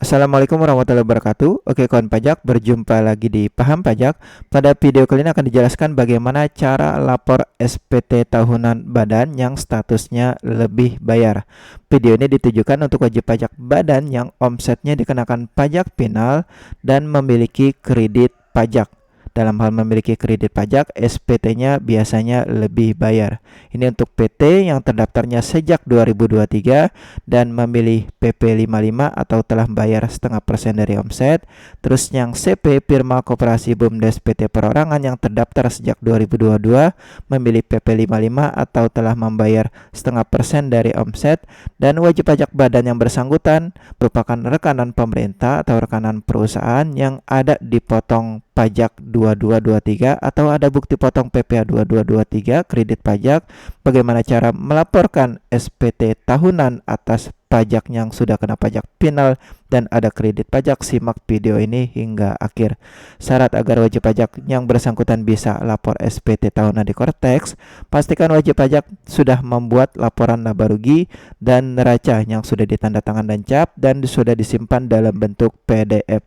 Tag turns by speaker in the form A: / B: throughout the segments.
A: Assalamualaikum warahmatullahi wabarakatuh. Oke kawan pajak, berjumpa lagi di Paham Pajak. Pada video kali ini akan dijelaskan bagaimana cara lapor SPT tahunan badan yang statusnya lebih bayar. Video ini ditujukan untuk wajib pajak badan yang omsetnya dikenakan pajak final dan memiliki kredit pajak. Dalam hal memiliki kredit pajak, SPT-nya biasanya lebih bayar. Ini untuk PT yang terdaftarnya sejak 2023 dan memilih PP 55 atau telah membayar 0,5% dari omset. Terus yang CP Firma Koperasi BUMDes PT Perorangan yang terdaftar sejak 2022 memilih PP 55 atau telah membayar 0,5% dari omset. Dan wajib pajak badan yang bersangkutan merupakan rekanan pemerintah atau rekanan perusahaan yang ada dipotong pajak 2223 atau ada bukti potong PPh 2223 kredit pajak. Bagaimana cara melaporkan SPT tahunan atas pajak yang sudah kena pajak final dan ada kredit pajak? Simak video ini hingga akhir. Syarat agar wajib pajak yang bersangkutan bisa lapor SPT tahunan di Kortex: pastikan wajib pajak sudah membuat laporan laba rugi dan neraca yang sudah ditandatangan dan cap dan sudah disimpan dalam bentuk PDF.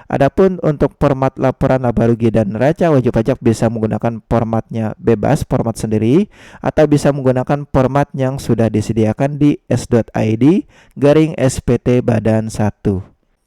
A: Adapun untuk format laporan laba rugi dan neraca, wajib pajak bisa menggunakan formatnya bebas, format sendiri, atau bisa menggunakan format yang sudah disediakan di s.id/SPT Badan 1.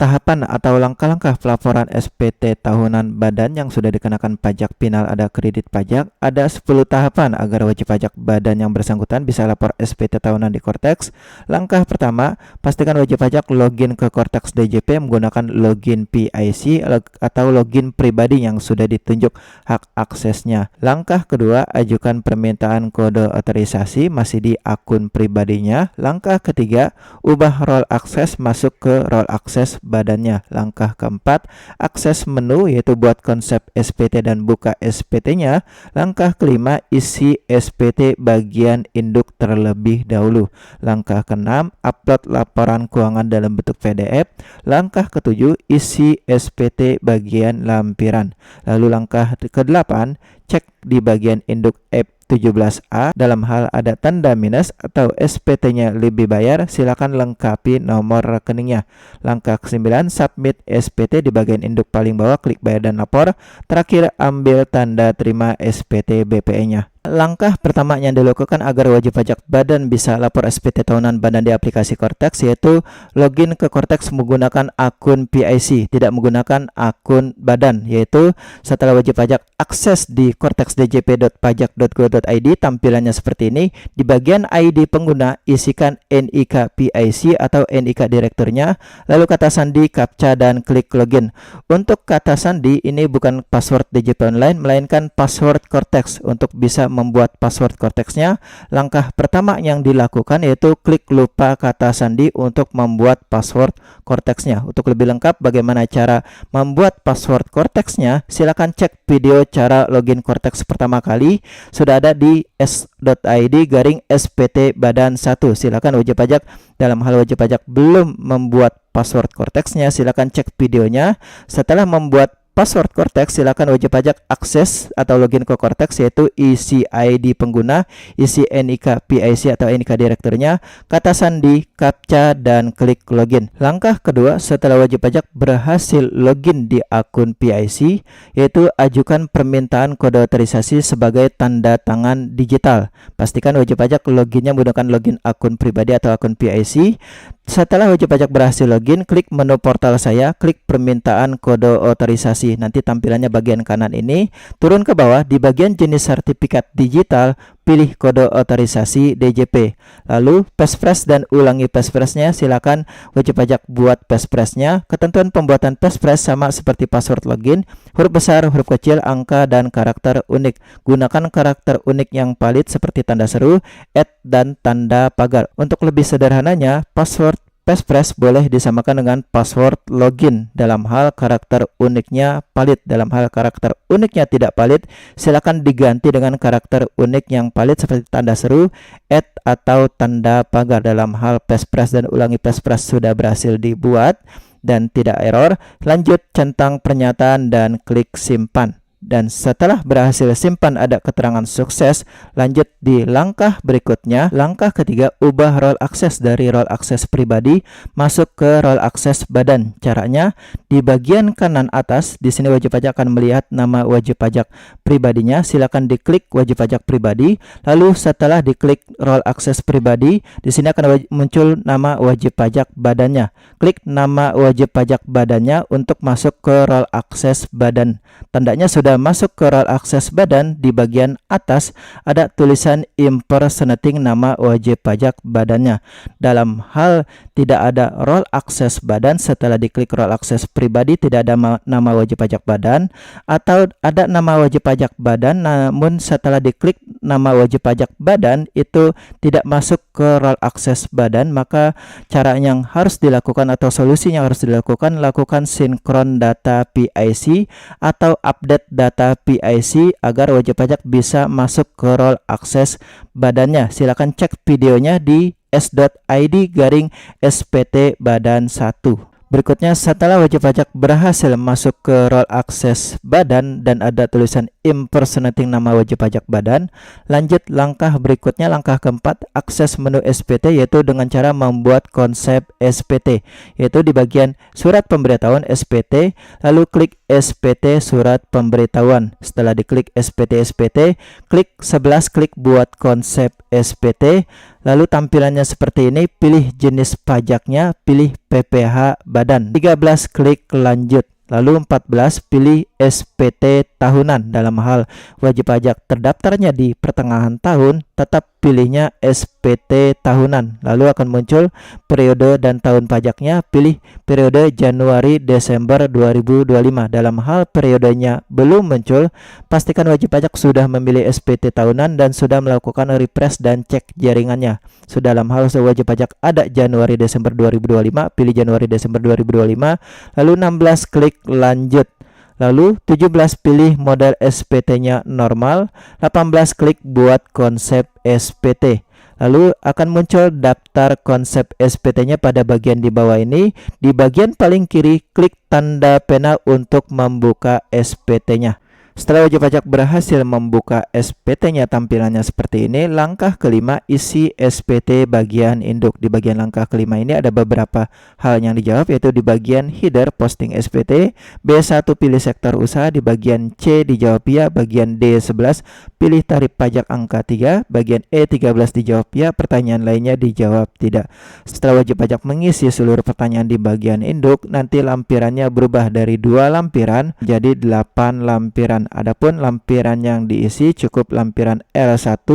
A: Tahapan atau langkah-langkah pelaporan SPT tahunan badan yang sudah dikenakan pajak final ada kredit pajak. Ada 10 tahapan agar wajib pajak badan yang bersangkutan bisa lapor SPT tahunan di Kortex. Langkah pertama, pastikan wajib pajak login ke Kortex DJP menggunakan login PIC atau login pribadi yang sudah ditunjuk hak aksesnya. Langkah kedua, ajukan permintaan kode otorisasi masih di akun pribadinya. Langkah ketiga, ubah role akses masuk ke role akses badannya. Langkah keempat, akses menu yaitu buat konsep SPT dan buka SPT-nya. Langkah kelima, isi SPT bagian induk terlebih dahulu. Langkah keenam, upload laporan keuangan dalam bentuk PDF. Langkah ketujuh, isi SPT bagian lampiran. Lalu langkah ke-8, cek di bagian induk F17A dalam hal ada tanda minus atau SPT-nya lebih bayar, silakan lengkapi nomor rekeningnya. Langkah ke-9, submit SPT di bagian induk paling bawah, klik bayar dan lapor. Terakhir, ambil tanda terima SPT BPE-nya. Langkah pertama yang dilakukan agar wajib pajak badan bisa lapor SPT tahunan badan di aplikasi Kortex yaitu login ke Kortex menggunakan akun PIC, tidak menggunakan akun badan. Yaitu setelah wajib pajak akses di kortexdjp.pajak.go.id, tampilannya seperti ini. Di bagian ID pengguna, isikan NIK PIC atau NIK direkturnya, lalu kata sandi, captcha, dan klik login. Untuk kata sandi ini bukan password DJP Online melainkan password Kortex. Untuk bisa membuat password Kortex-nya, langkah pertama yang dilakukan yaitu klik lupa kata sandi untuk membuat password Kortex-nya. Untuk lebih lengkap bagaimana cara membuat password Kortex-nya, silakan cek video cara login Kortex pertama kali, sudah ada di s.id/SPT Badan 1. Silakan wajib pajak dalam hal wajib pajak belum membuat password Kortex-nya, silakan cek videonya. Setelah membuat password Kortex, silakan wajib pajak akses atau login ke Kortex yaitu isi ID pengguna, isi NIK PIC atau NIK direkturnya, kata sandi, captcha, dan klik login. Langkah kedua, setelah wajib pajak berhasil login di akun PIC yaitu ajukan permintaan kode otorisasi sebagai tanda tangan digital. Pastikan wajib pajak loginnya menggunakan login akun pribadi atau akun PIC. Setelah wajib pajak berhasil login, klik menu portal saya, klik permintaan kode otorisasi. Nanti tampilannya bagian kanan ini. Turun ke bawah, di bagian jenis sertifikat digital, pilih kode otorisasi DJP. Lalu passphrase dan ulangi passphrase-nya. Silakan wajib pajak buat passphrase-nya. Ketentuan pembuatan passphrase sama seperti password login, huruf besar, huruf kecil, angka, dan karakter unik. Gunakan karakter unik yang valid seperti tanda seru, @ dan tanda pagar. Untuk lebih sederhananya, password passphrase boleh disamakan dengan password login dalam hal karakter uniknya valid. Dalam hal karakter uniknya tidak valid, silakan diganti dengan karakter unik yang valid seperti tanda seru, @ atau tanda pagar. Dalam hal passphrase dan ulangi passphrase sudah berhasil dibuat dan tidak error, lanjut centang pernyataan dan klik simpan. Dan setelah berhasil simpan ada keterangan sukses, lanjut di langkah berikutnya. Langkah ketiga, ubah role akses dari role akses pribadi masuk ke role akses badan. Caranya di bagian kanan atas, di sini wajib pajak akan melihat nama wajib pajak pribadinya. Silakan diklik wajib pajak pribadi. Lalu setelah diklik role akses pribadi, di sini akan muncul nama wajib pajak badannya. Klik nama wajib pajak badannya untuk masuk ke role akses badan. Tandanya sudah masuk ke role akses badan. Di bagian atas ada tulisan impersonating nama wajib pajak badannya. Dalam hal tidak ada role akses badan, setelah diklik role akses pribadi tidak ada nama wajib pajak badan, atau ada nama wajib pajak badan namun setelah diklik nama wajib pajak badan itu tidak masuk ke role akses badan, maka cara yang harus dilakukan atau solusi yang harus dilakukan, lakukan sinkron data PIC atau update data PIC agar wajib pajak bisa masuk ke role akses badannya. Silakan cek videonya di s.id/spt badan 1. Berikutnya, setelah wajib pajak berhasil masuk ke role akses badan dan ada tulisan impersonating nama wajib pajak badan, lanjut langkah berikutnya, langkah keempat, akses menu SPT, yaitu dengan cara membuat konsep SPT, yaitu di bagian surat pemberitahuan SPT, lalu klik SPT surat pemberitahuan. Setelah diklik SPT, klik 11, klik buat konsep SPT. Lalu tampilannya seperti ini, pilih jenis pajaknya, pilih PPh badan. 13, klik lanjut. Lalu 14, pilih SPT tahunan. Dalam hal wajib pajak terdaftarnya di pertengahan tahun, tetap pilihnya SPT tahunan. Lalu akan muncul periode dan tahun pajaknya, pilih periode Januari Desember 2025. Dalam hal periodenya belum muncul, pastikan wajib pajak sudah memilih SPT tahunan dan sudah melakukan refresh dan cek jaringannya. Sudah dalam hal wajib pajak ada Januari Desember 2025, pilih Januari Desember 2025. Lalu 16, klik lanjut. Lalu 17, pilih model SPT-nya normal. 18, klik buat konsep SPT. Lalu akan muncul daftar konsep SPT-nya pada bagian di bawah ini. Di bagian paling kiri, klik tanda pena untuk membuka SPT-nya. Setelah wajib pajak berhasil membuka SPT-nya, tampilannya seperti ini. Langkah kelima, isi SPT bagian induk. Di bagian langkah kelima ini ada beberapa hal yang dijawab, yaitu di bagian header posting SPT, B1 pilih sektor usaha, di bagian C dijawab ya, bagian D11 pilih tarif pajak angka 3, bagian E13 dijawab ya, pertanyaan lainnya dijawab tidak. Setelah wajib pajak mengisi seluruh pertanyaan di bagian induk, nanti lampirannya berubah dari 2 lampiran jadi 8 lampiran. Adapun lampiran yang diisi cukup lampiran L1,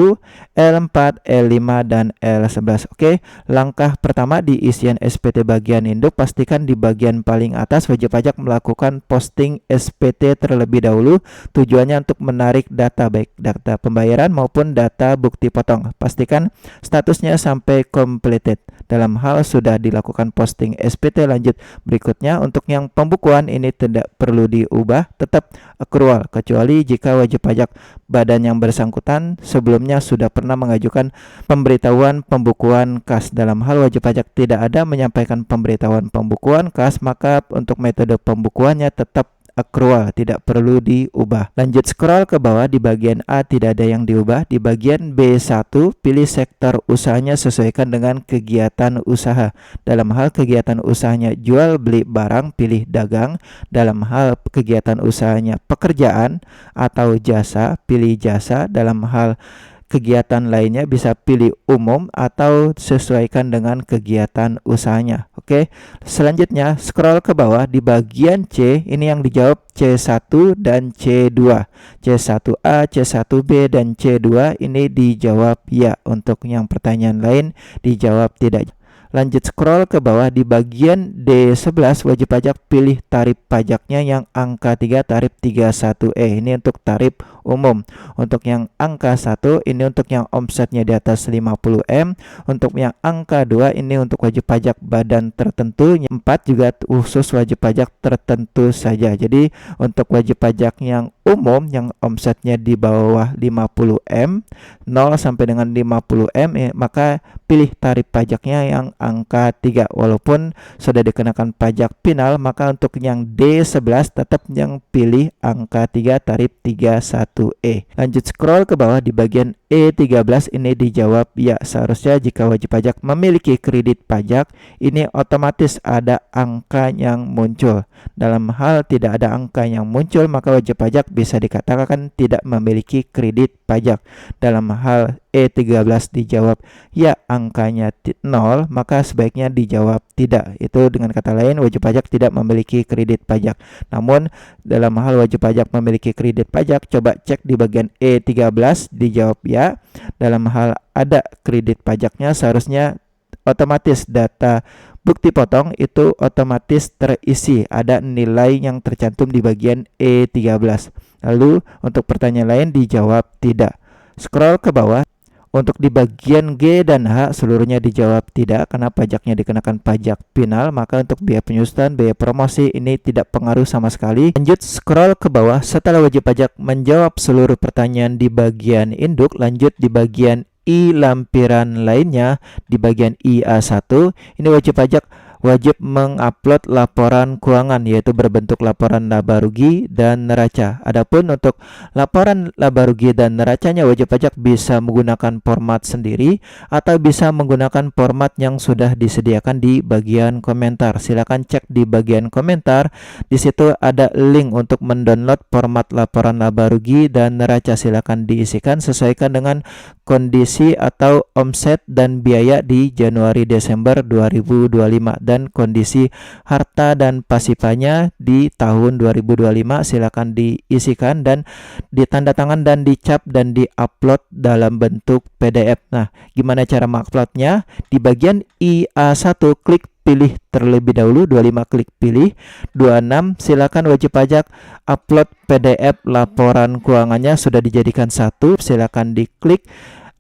A: L4, L5, dan L11. Oke, langkah pertama di isian SPT bagian induk, pastikan di bagian paling atas wajib pajak melakukan posting SPT terlebih dahulu. Tujuannya untuk menarik data, baik data pembayaran maupun data bukti potong. Pastikan statusnya sampai completed. Dalam hal sudah dilakukan posting SPT, lanjut. Berikutnya untuk yang pembukuan ini tidak perlu diubah, tetap accrual, kecuali jika wajib pajak badan yang bersangkutan sebelumnya sudah pernah mengajukan pemberitahuan pembukuan kas. Dalam hal wajib pajak tidak ada menyampaikan pemberitahuan pembukuan kas, maka untuk metode pembukuannya tetap accrual, tidak perlu diubah. Lanjut scroll ke bawah, di bagian A tidak ada yang diubah. Di bagian B1 pilih sektor usahanya, sesuaikan dengan kegiatan usaha. Dalam hal kegiatan usahanya jual beli barang, pilih dagang. Dalam hal kegiatan usahanya pekerjaan atau jasa, pilih jasa. Dalam hal kegiatan lainnya bisa pilih umum atau sesuaikan dengan kegiatan usahanya. Oke, selanjutnya scroll ke bawah, di bagian C ini yang dijawab C1 dan C2. C1A, C1B, dan C2 ini dijawab ya. Untuk yang pertanyaan lain dijawab tidak. Lanjut scroll ke bawah, di bagian D11 wajib pajak pilih tarif pajaknya yang angka 3, tarif 31E. Ini untuk tarif umum. Untuk yang angka 1 ini untuk yang omsetnya di atas 50M. Untuk yang angka 2 ini untuk wajib pajak badan tertentu. 4 juga khusus wajib pajak tertentu saja. Jadi untuk wajib pajak yang umum yang omsetnya di bawah 50M, 0 sampai dengan 50M, maka pilih tarif pajaknya yang angka 3. Walaupun sudah dikenakan pajak final, maka untuk yang D11 tetap yang pilih angka 3 tarif 31E. Lanjut scroll ke bawah di bagian E13 ini dijawab ya. Seharusnya jika wajib pajak memiliki kredit pajak, ini otomatis ada angka yang muncul. Dalam hal tidak ada angka yang muncul, maka wajib pajak bisa dikatakan tidak memiliki kredit pajak. Dalam hal E13 dijawab ya angkanya 0, maka sebaiknya dijawab tidak. Itu dengan kata lain wajib pajak tidak memiliki kredit pajak. Namun dalam hal wajib pajak memiliki kredit pajak, coba cek di bagian E13 dijawab ya. Dalam hal ada kredit pajaknya, seharusnya otomatis data bukti potong itu otomatis terisi, ada nilai yang tercantum di bagian E13. Lalu untuk pertanyaan lain dijawab tidak. Scroll ke bawah. Untuk di bagian G dan H seluruhnya dijawab tidak karena pajaknya dikenakan pajak final, maka untuk biaya penyusutan, biaya promosi ini tidak pengaruh sama sekali. Lanjut scroll ke bawah. Setelah wajib pajak menjawab seluruh pertanyaan di bagian induk, lanjut di bagian I lampiran lainnya. Di bagian IA1 ini wajib pajak wajib mengupload laporan keuangan, yaitu berbentuk laporan laba rugi dan neraca. Adapun untuk laporan laba rugi dan neracanya, wajib pajak bisa menggunakan format sendiri atau bisa menggunakan format yang sudah disediakan di bagian komentar. Silakan cek di bagian komentar. Di situ ada link untuk mendownload format laporan laba rugi dan neraca. Silakan diisikan sesuaikan dengan kondisi atau omset dan biaya di Januari Desember 2025 dan kondisi harta dan pasifanya di tahun 2025. Silakan diisikan dan ditandatangan dan dicap dan diupload dalam bentuk PDF. Nah, gimana cara menguploadnya? Di bagian IA1 klik pilih terlebih dahulu, 25 klik pilih, 26 silakan wajib pajak upload PDF laporan keuangannya sudah dijadikan satu, silakan diklik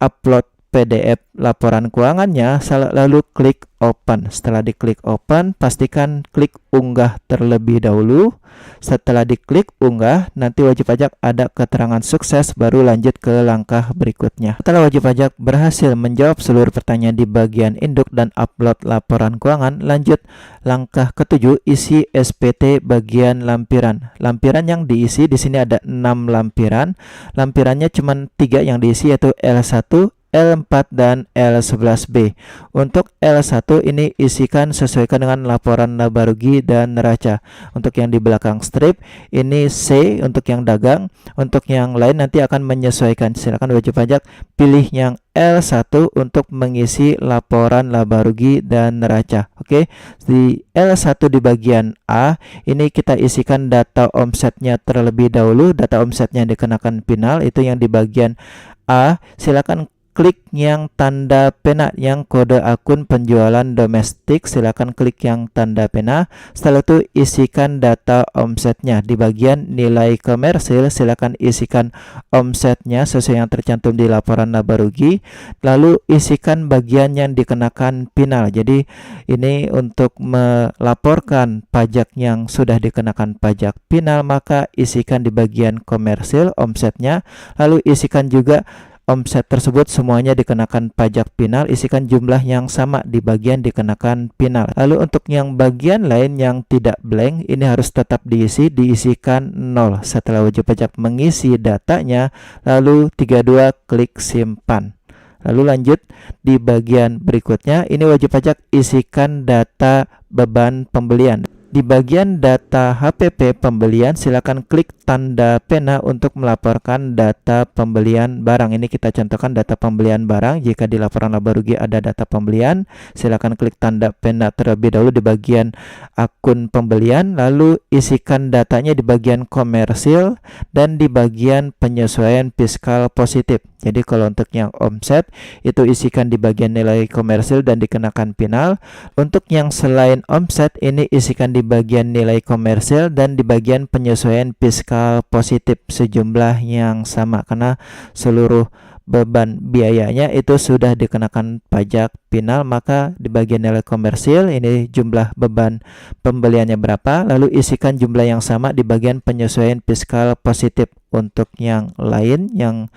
A: upload PDF laporan keuangannya, lalu klik open. Setelah diklik open, pastikan klik unggah terlebih dahulu. Setelah diklik unggah, nanti wajib pajak ada keterangan sukses, baru lanjut ke langkah berikutnya. Setelah wajib pajak berhasil menjawab seluruh pertanyaan di bagian induk dan upload laporan keuangan, lanjut langkah ketujuh, isi SPT bagian lampiran. Lampiran yang diisi di sini ada 6 lampiran. Lampirannya cuma 3 yang diisi, yaitu L1, L4 dan L11B. Untuk L1 ini isikan sesuaikan dengan laporan laba rugi dan neraca. Untuk yang di belakang strip ini C untuk yang dagang, untuk yang lain nanti akan menyesuaikan. Silakan wajib pajak pilih yang L1 untuk mengisi laporan laba rugi dan neraca. Oke, di L1 di bagian A ini kita isikan data omsetnya terlebih dahulu. Data omsetnya dikenakan final itu yang di bagian A. Silakan klik yang tanda pena yang kode akun penjualan domestik, silakan klik yang tanda pena. Setelah itu isikan data omsetnya. Di bagian nilai komersil silakan isikan omsetnya sesuai yang tercantum di laporan laba rugi, lalu isikan bagian yang dikenakan final. Jadi ini untuk melaporkan pajak yang sudah dikenakan pajak final, maka isikan di bagian komersil omsetnya, lalu isikan juga omset tersebut semuanya dikenakan pajak final, isikan jumlah yang sama di bagian dikenakan final. Lalu untuk yang bagian lain yang tidak blank, ini harus tetap diisikan 0. Setelah wajib pajak mengisi datanya, lalu 32 klik simpan. Lalu lanjut di bagian berikutnya, ini wajib pajak isikan data beban pembelian. Di bagian data HPP pembelian, silakan klik tanda pena untuk melaporkan data pembelian barang. Ini kita contohkan data pembelian barang. Jika di laporan laba rugi ada data pembelian, silakan klik tanda pena terlebih dahulu di bagian akun pembelian, lalu isikan datanya di bagian komersil dan di bagian penyesuaian fiskal positif. Jadi kalau untuk yang omset itu isikan di bagian nilai komersil dan dikenakan final. Untuk yang selain omset ini isikan di bagian nilai komersil dan di bagian penyesuaian fiskal positif sejumlah yang sama karena seluruh beban biayanya itu sudah dikenakan pajak final, maka di bagian nilai komersil ini jumlah beban pembeliannya berapa, lalu isikan jumlah yang sama di bagian penyesuaian fiskal positif. Untuk yang lain yang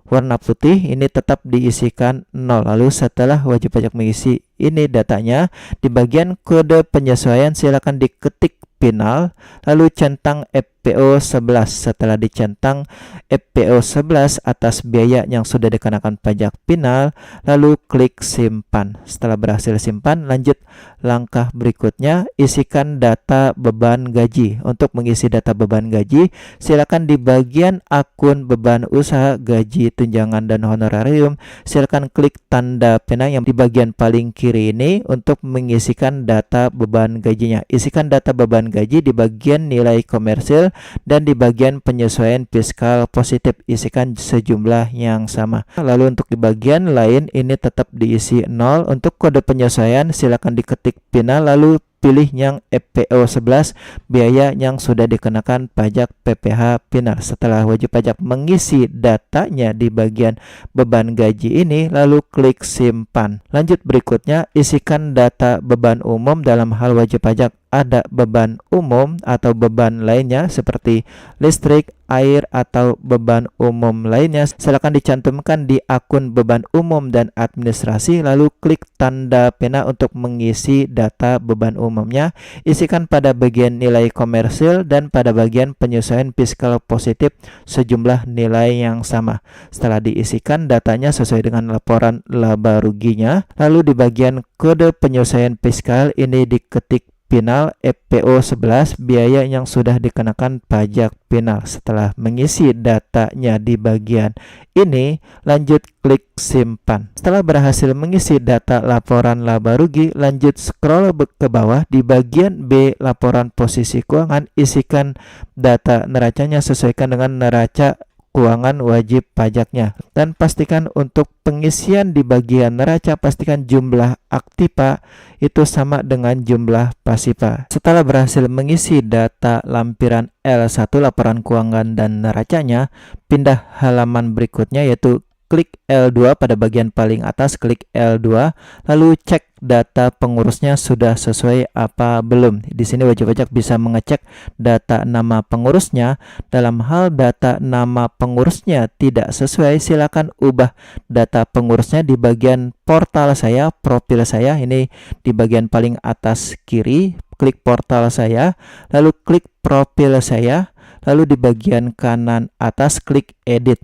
A: warna putih ini tetap diisikan 0. Lalu setelah wajib pajak mengisi ini datanya, di bagian kode penyesuaian silakan diketik final, lalu centang FPO 11. Setelah dicentang FPO 11 atas biaya yang sudah dikenakan pajak final, lalu klik simpan. Setelah berhasil simpan, lanjut langkah berikutnya, isikan data beban gaji. Untuk mengisi data beban gaji, silakan di bagian akun beban usaha, gaji, tunjangan, dan honorarium, silakan klik tanda pena yang di bagian paling kiri ini untuk mengisikan data beban gajinya. Isikan data beban gaji di bagian nilai komersil dan di bagian penyesuaian fiskal positif, isikan sejumlah yang sama. Lalu untuk di bagian lain ini tetap diisi 0. Untuk kode penyesuaian silakan diketik final, lalu pilih yang FPO 11, biaya yang sudah dikenakan pajak PPh final. Setelah wajib pajak mengisi datanya di bagian beban gaji ini, lalu klik simpan. Lanjut berikutnya, isikan data beban umum. Dalam hal wajib pajak ada beban umum atau beban lainnya seperti listrik, air, atau beban umum lainnya, silakan dicantumkan di akun beban umum dan administrasi, lalu klik tanda pena untuk mengisi data beban umumnya. Isikan pada bagian nilai komersil dan pada bagian penyesuaian fiskal positif sejumlah nilai yang sama. Setelah diisikan datanya sesuai dengan laporan laba ruginya, lalu di bagian kode penyesuaian fiskal ini diketik final FPO 11, biaya yang sudah dikenakan pajak final. Setelah mengisi datanya di bagian ini, lanjut klik simpan. Setelah berhasil mengisi data laporan laba rugi, lanjut scroll ke bawah. Di bagian B laporan posisi keuangan, isikan data neracanya sesuaikan dengan neraca keuangan wajib pajaknya, dan pastikan untuk pengisian di bagian neraca pastikan jumlah aktiva itu sama dengan jumlah pasiva. Setelah berhasil mengisi data lampiran L1 laporan keuangan dan neracanya, pindah halaman berikutnya yaitu klik L2 pada bagian paling atas, klik L2, lalu cek data pengurusnya sudah sesuai apa belum. Di sini wajib pajak bisa mengecek data nama pengurusnya. Dalam hal data nama pengurusnya tidak sesuai, silakan ubah data pengurusnya di bagian portal saya, profil saya. Ini di bagian paling atas kiri, klik portal saya, lalu klik profil saya, lalu di bagian kanan atas klik edit.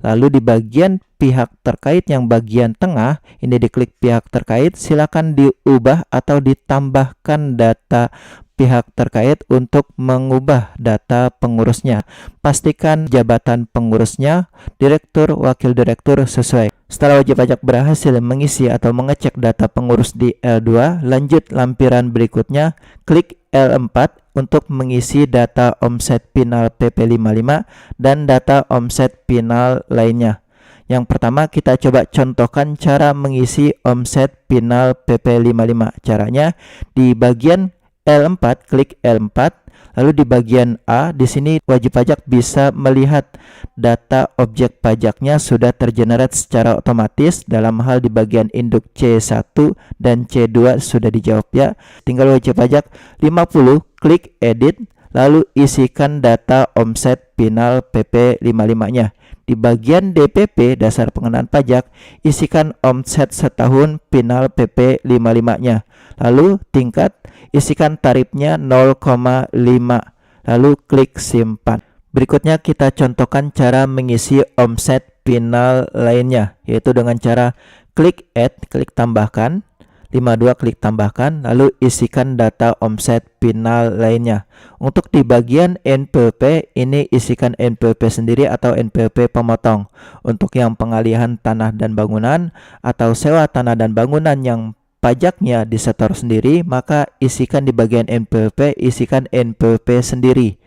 A: Lalu di bagian pihak terkait yang bagian tengah ini diklik pihak terkait, silakan diubah atau ditambahkan data pihak terkait untuk mengubah data pengurusnya. Pastikan jabatan pengurusnya direktur, wakil direktur sesuai. Setelah wajib pajak berhasil mengisi atau mengecek data pengurus di L2, lanjut lampiran berikutnya, klik L4 untuk mengisi data omset final PP55 dan data omset final lainnya. Yang pertama kita coba contohkan cara mengisi omset final PP55. Caranya di bagian L4, klik L4, lalu di bagian A, di sini wajib pajak bisa melihat data objek pajaknya sudah tergenerate secara otomatis. Dalam hal di bagian induk C1 dan C2 sudah dijawab ya. Tinggal wajib pajak 50, klik edit, lalu isikan data omset final PP55-nya. Di bagian DPP, dasar pengenaan pajak, isikan omset setahun final PP55-nya. Lalu tingkat, isikan tarifnya 0,5. Lalu klik simpan. Berikutnya kita contohkan cara mengisi omset final lainnya, yaitu dengan cara klik add, klik tambahkan, 52 klik tambahkan, lalu isikan data omset final lainnya. Untuk di bagian NPWP ini isikan NPWP sendiri atau NPWP pemotong. Untuk yang pengalihan tanah dan bangunan atau sewa tanah dan bangunan yang pajaknya disetor sendiri, maka isikan di bagian NPWP, isikan NPWP sendiri.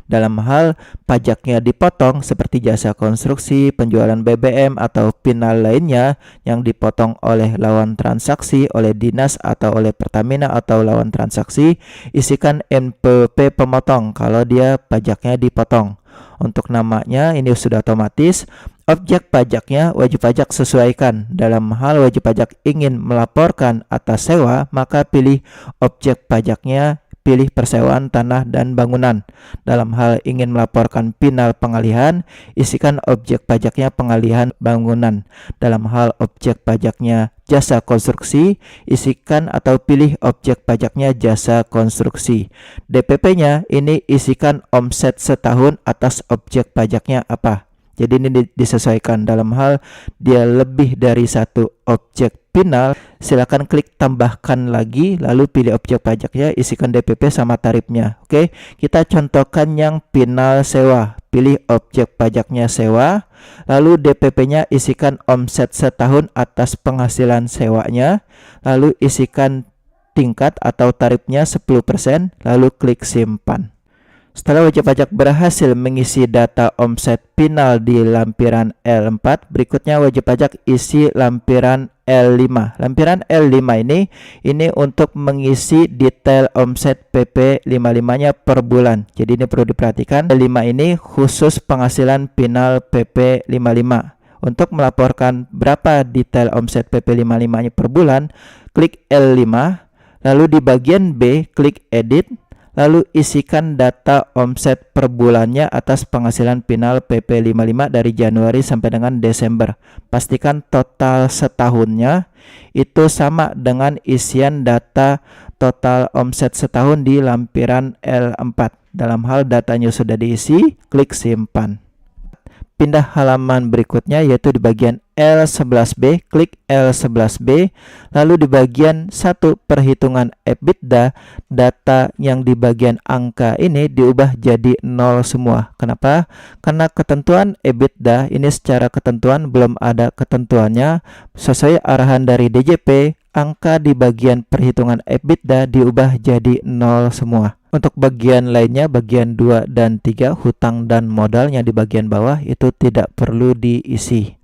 A: Dalam hal pajaknya dipotong seperti jasa konstruksi, penjualan BBM, atau final lainnya yang dipotong oleh lawan transaksi, oleh dinas, atau oleh Pertamina, atau lawan transaksi, isikan NPWP pemotong kalau dia pajaknya dipotong. Untuk namanya ini sudah otomatis. Objek pajaknya wajib pajak sesuaikan. Dalam hal wajib pajak ingin melaporkan atas sewa, maka pilih objek pajaknya pilih persewaan tanah dan bangunan. Dalam hal ingin melaporkan final pengalihan, isikan objek pajaknya pengalihan bangunan. Dalam hal objek pajaknya jasa konstruksi, isikan atau pilih objek pajaknya jasa konstruksi. DPP-nya ini isikan omset setahun atas objek pajaknya apa. Jadi ini disesuaikan. Dalam hal dia lebih dari satu objek final, silakan klik tambahkan lagi, lalu pilih objek pajaknya, isikan DPP sama tarifnya. Oke, kita contohkan yang final sewa. Pilih objek pajaknya sewa, lalu DPP-nya isikan omset setahun atas penghasilan sewanya, lalu isikan tingkat atau tarifnya 10%, lalu klik simpan. Setelah wajib pajak berhasil mengisi data omset final di lampiran L4, berikutnya wajib pajak isi lampiran L5. Lampiran L5 ini untuk mengisi detail omset PP55-nya per bulan. Jadi ini perlu diperhatikan. L5 ini khusus penghasilan final PP55. Untuk melaporkan berapa detail omset PP55-nya per bulan, klik L5, lalu di bagian B klik edit, lalu isikan data omset per bulannya atas penghasilan final PP55 dari Januari sampai dengan Desember. Pastikan total setahunnya itu sama dengan isian data total omset setahun di lampiran L4. Dalam hal datanya sudah diisi, klik simpan. Pindah halaman berikutnya yaitu di bagian L11B, klik L11B, lalu di bagian 1 perhitungan EBITDA, data yang di bagian angka ini diubah jadi 0 semua. Kenapa? Karena ketentuan EBITDA ini secara ketentuan belum ada ketentuannya. Sesuai arahan dari DJP, angka di bagian perhitungan EBITDA diubah jadi 0 semua. Untuk bagian lainnya, bagian 2 dan 3, hutang dan modalnya di bagian bawah itu tidak perlu diisi.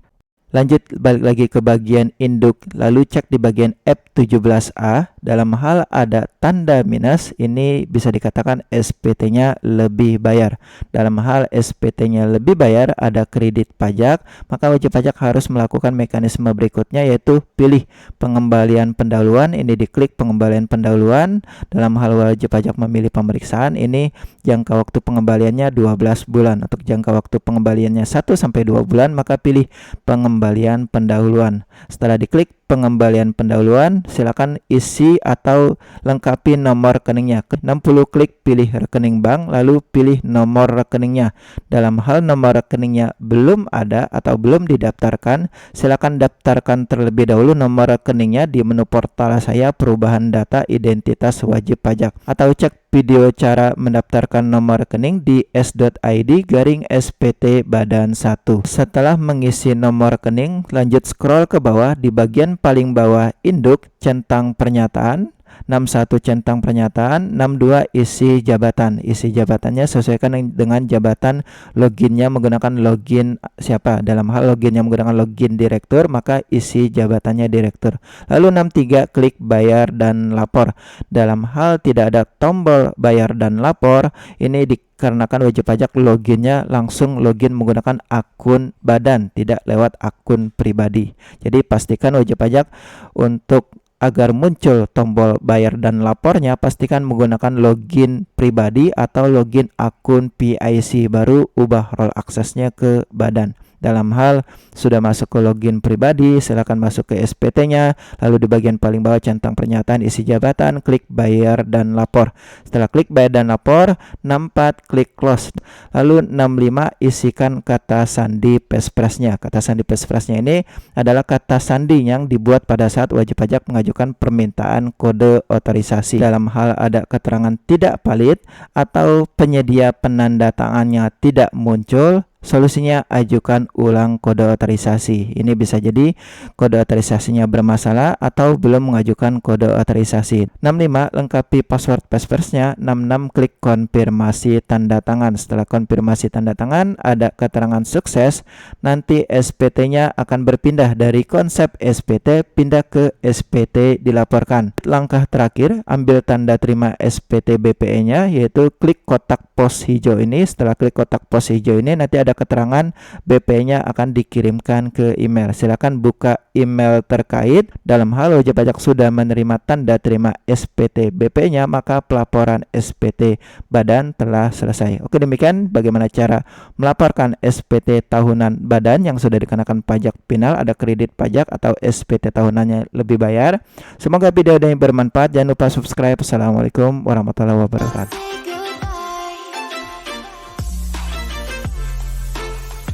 A: Lanjut balik lagi ke bagian induk, lalu cek di bagian F17A. Dalam hal ada tanda minus, ini bisa dikatakan SPT-nya lebih bayar. Dalam hal SPT-nya lebih bayar, ada kredit pajak, maka wajib pajak harus melakukan mekanisme berikutnya, yaitu pilih pengembalian pendahuluan. Ini diklik pengembalian pendahuluan. Dalam hal wajib pajak memilih pemeriksaan, ini jangka waktu pengembaliannya 12 bulan. Untuk jangka waktu pengembaliannya 1-2 bulan, maka pilih pengembalian pendahuluan. Setelah diklik pengembalian pendahuluan, silakan isi atau lengkapi nomor rekeningnya. 60 klik pilih rekening bank, lalu pilih nomor rekeningnya. Dalam hal nomor rekeningnya belum ada atau belum didaftarkan, silakan daftarkan terlebih dahulu nomor rekeningnya di menu portal saya perubahan data identitas wajib pajak, atau cek video cara mendaftarkan nomor rekening di s.id/spt badan 1. Setelah mengisi nomor rekening, lanjut scroll ke bawah. Di bagian paling bawah induk, centang pernyataan. 61 centang pernyataan, 62 isi jabatan. Isi jabatannya sesuaikan dengan jabatan loginnya menggunakan login siapa. Dalam hal loginnya menggunakan login direktur, maka isi jabatannya direktur. Lalu 63 klik bayar dan lapor. Dalam hal tidak ada tombol bayar dan lapor, ini dikarenakan wajib pajak loginnya langsung login menggunakan akun badan, tidak lewat akun pribadi. Jadi pastikan wajib pajak untuk agar muncul tombol bayar dan lapornya, pastikan menggunakan login pribadi atau login akun PIC, baru ubah role aksesnya ke badan. Dalam hal sudah masuk ke login pribadi, silakan masuk ke SPT-nya, lalu di bagian paling bawah centang pernyataan isi jabatan, klik bayar dan lapor. Setelah klik bayar dan lapor, 64 klik close. Lalu 65 isikan kata sandi passphrase-nya. Kata sandi passphrase-nya ini adalah kata sandi yang dibuat pada saat wajib pajak mengajukan permintaan kode otorisasi. Dalam hal ada keterangan tidak valid atau penyedia penandatangannya tidak muncul, solusinya ajukan ulang kode otorisasi. Ini bisa jadi kode otorisasinya bermasalah atau belum mengajukan kode otorisasi. 65 lengkapi password passphrase-nya. 66 klik konfirmasi tanda tangan. Setelah konfirmasi tanda tangan, ada keterangan sukses. Nanti SPT-nya akan berpindah dari konsep SPT pindah ke SPT dilaporkan. Langkah terakhir, ambil tanda terima SPT BPE-nya, yaitu klik kotak pos hijau ini. Setelah klik kotak pos hijau ini, nanti ada ada keterangan BP-nya akan dikirimkan ke email. Silakan buka email terkait. Dalam hal wajib pajak sudah menerima tanda terima SPT BP-nya, maka pelaporan SPT badan telah selesai. Oke, demikian bagaimana cara melaporkan SPT tahunan badan yang sudah dikenakan pajak final, ada kredit pajak atau SPT tahunannya lebih bayar. Semoga video ini bermanfaat. Jangan lupa subscribe. Assalamualaikum warahmatullahi wabarakatuh.